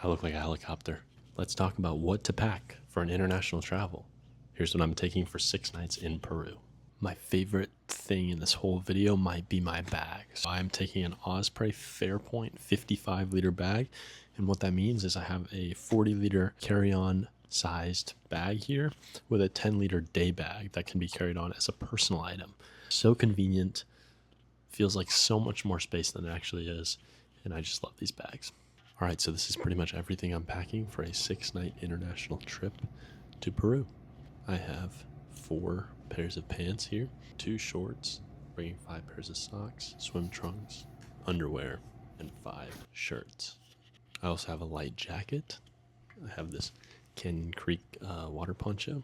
I look like a helicopter. Let's talk about what to pack for an international travel. Here's what I'm taking for 6 nights in Peru. My favorite thing in this whole video might be my bag. So I'm taking an Osprey Fairpoint 55-liter bag. And what that means is I have a 40-liter carry-on sized bag here with a 10-liter day bag that can be carried on as a personal item. So convenient, feels like so much more space than it actually is. And I just love these bags. All right, so this is pretty much everything I'm packing for a 6-night international trip to Peru. I have 4 pairs of pants here, 2 shorts, bringing 5 pairs of socks, swim trunks, underwear, and 5 shirts. I also have a light jacket. I have this Canyon Creek water poncho,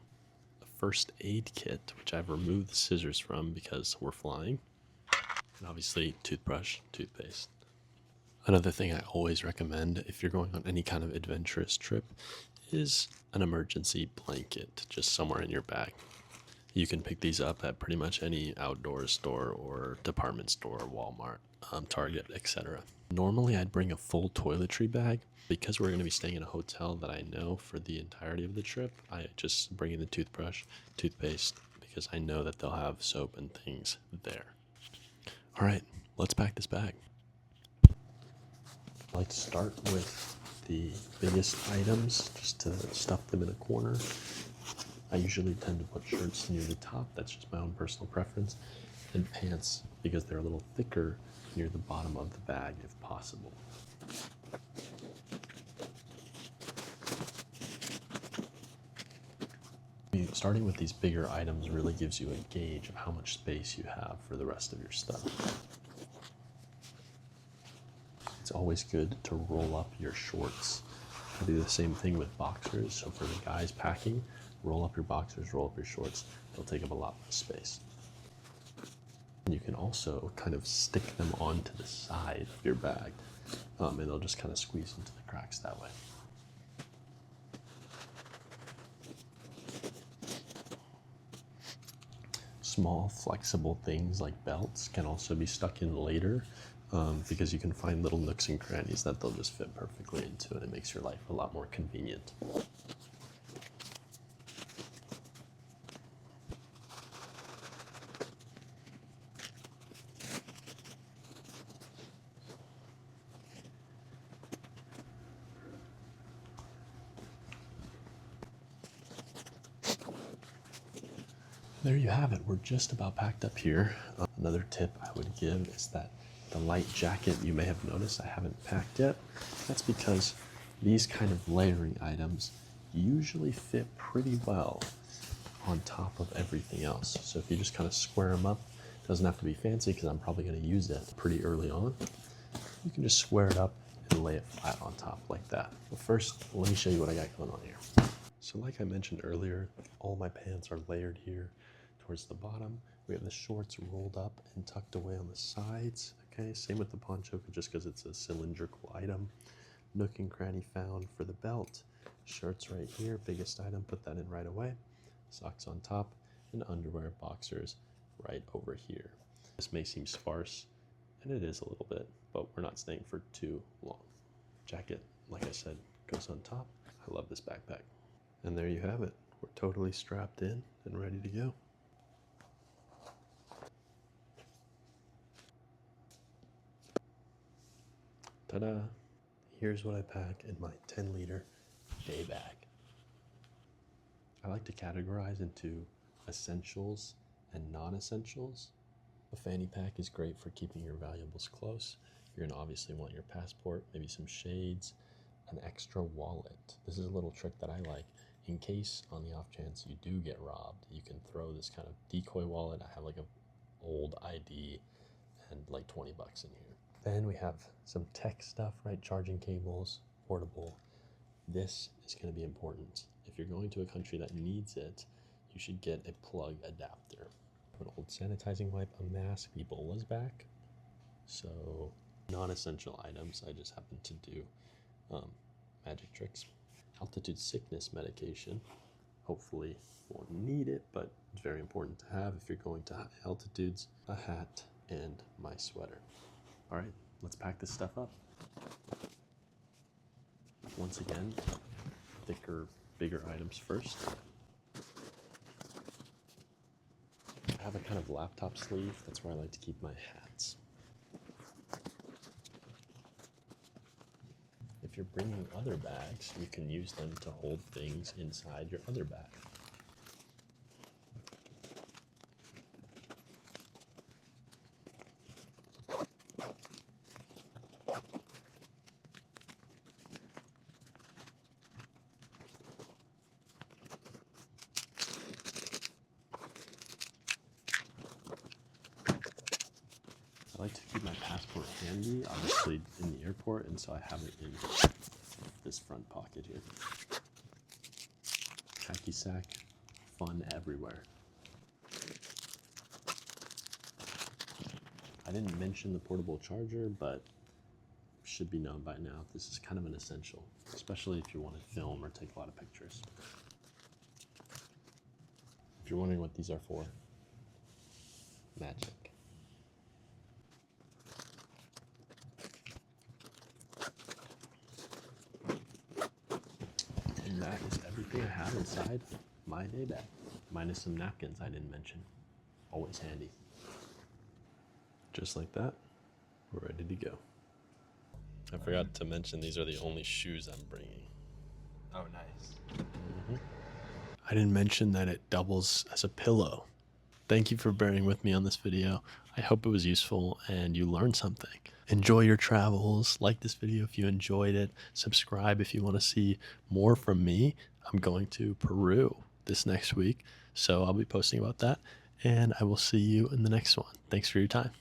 a first aid kit, which I've removed the scissors from because we're flying, and obviously toothbrush, toothpaste. Another thing I always recommend if you're going on any kind of adventurous trip is an emergency blanket just somewhere in your bag. You can pick these up at pretty much any outdoor store or department store, Walmart, Target, etc. Normally I'd bring a full toiletry bag. Because we're going to be staying in a hotel that I know for the entirety of the trip, I just bring in the toothbrush, toothpaste, because I know that they'll have soap and things there. All right, let's pack this bag. I like to start with the biggest items just to stuff them in a corner. I usually tend to put shirts near the top. That's just my own personal preference. And pants, because they're a little thicker, near the bottom of the bag if possible. Starting with these bigger items really gives you a gauge of how much space you have for the rest of your stuff. It's always good to roll up your shorts. I do the same thing with boxers. So for the guys packing, roll up your boxers, roll up your shorts. They'll take up a lot less space. And you can also kind of stick them onto the side of your bag, and they'll just kind of squeeze into the cracks that way. Small flexible things like belts can also be stuck in later, because you can find little nooks and crannies that they'll just fit perfectly into, and it makes your life a lot more convenient. There you have it. We're just about packed up here. Another tip I would give is that the light jacket you may have noticed I haven't packed yet. That's because these kind of layering items usually fit pretty well on top of everything else. So if you just kind of square them up, it doesn't have to be fancy because I'm probably going to use it pretty early on. You can just square it up and lay it flat on top like that. But first, let me show you what I got going on here. So like I mentioned earlier, all my pants are layered here towards the bottom. We have the shorts rolled up and tucked away on the sides. Okay, same with the poncho, just because it's a cylindrical item. Nook and cranny found for the belt. Shirts right here, biggest item, put that in right away. Socks on top, and underwear, boxers right over here. This may seem sparse, and it is a little bit, but we're not staying for too long. Jacket, like I said, goes on top. I love this backpack. And there you have it. We're totally strapped in and ready to go. Ta-da! Here's what I pack in my 10-liter day bag. I like to categorize into essentials and non-essentials. A fanny pack is great for keeping your valuables close. You're going to obviously want your passport, maybe some shades, an extra wallet. This is a little trick that I like. In case, on the off chance you do get robbed, you can throw this kind of decoy wallet. I have like an old ID and like 20 bucks in here. Then we have some tech stuff, right? Charging cables, portable. This is going to be important. If you're going to a country that needs it, you should get a plug adapter. An old sanitizing wipe, a mask, Ebola's back. So non-essential items, I just happen to do magic tricks. Altitude sickness medication. Hopefully won't need it, but it's very important to have if you're going to high altitudes. A hat and my sweater. All right, let's pack this stuff up. once again, thicker, bigger items first. I have a kind of laptop sleeve. That's where I like to keep my hats. If you're bringing other bags, you can use them to hold things inside your other bag. I like to keep my passport handy, obviously in the airport, and so I have it in this front pocket here. Khaki sack, fun everywhere. I didn't mention the portable charger, but should be known by now. This is kind of an essential, especially if you want to film or take a lot of pictures. If you're wondering what these are for, magic. And that is everything I have inside my day bag, minus some napkins I didn't mention. Always handy. Just like that, we're ready to go. I forgot to mention these are the only shoes I'm bringing. Oh, nice. Mm-hmm. I didn't mention that it doubles as a pillow. Thank you for bearing with me on this video. I hope it was useful and you learned something. Enjoy your travels. Like this video if you enjoyed it. Subscribe if you want to see more from me. I'm going to Peru this next week, so I'll be posting about that, and I will see you in the next one. Thanks for your time.